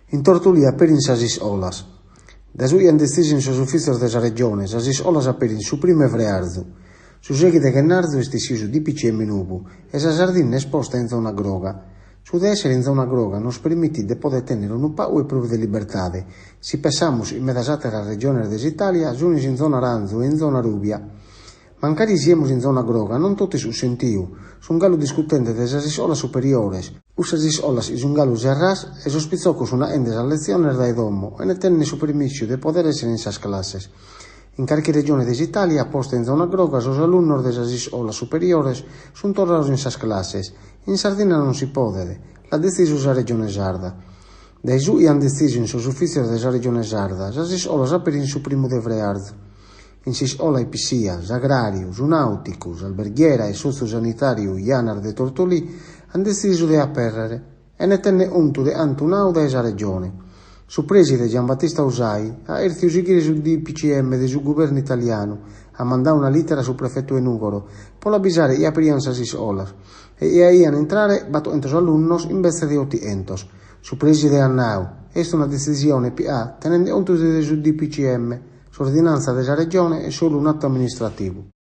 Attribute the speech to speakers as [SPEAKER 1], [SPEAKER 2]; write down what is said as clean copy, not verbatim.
[SPEAKER 1] In Tortulia per in sas iscolas. Da su ian deciso in sos ufficios de sa regione, sas iscolas aperin su primo evrearzu. Su seguide che narzu est su DPCM nubu e sa Sardina esposta in zona groga. Su de essere in zona groga nos permite de poder tenere un pau e prove de libertade. Si pensamus in medasatera regione d'Italia, sunis in zona aranzu e in zona rubia. Mancari siemus in zona groga, non tutti su sentiu, sun gallo discutente de sas iscolas superiores. Usas iscolas is un gallo serras e sospizocos una endes a lezione dai domo e ne tenne su permissio de poder essere in sas classes. In carchi regione d'Italia, posta in zona groga, sos alunnos de sas iscolas superiores sun tornados in sas classes. In Sardina non si podere, l'ha deciso sa regione sarda. Dai su ian deciso in sos ufficios de sa regione sarda, sas iscolas aperin su primo de vrearzu. In s'iscola Ipsias, Agrarius, Nauticus, Alberghiera e Sociosanitariu Ianar de Tortolì han deciso de aperrere e ne tenne untu de antunau da esa regione. Su preside Giambattista Usai ha erziu sigire su DPCM de su governo italiano, ha mandato una lettera su prefetto Enugoro, per avvisare i aprian sas iscolas e ian entrare 200 alunnos in vez de 800. Su preside Annau, est una decisione PA tenendo untu de su DPCM, s'ordinanza della regione è solo un atto amministrativo.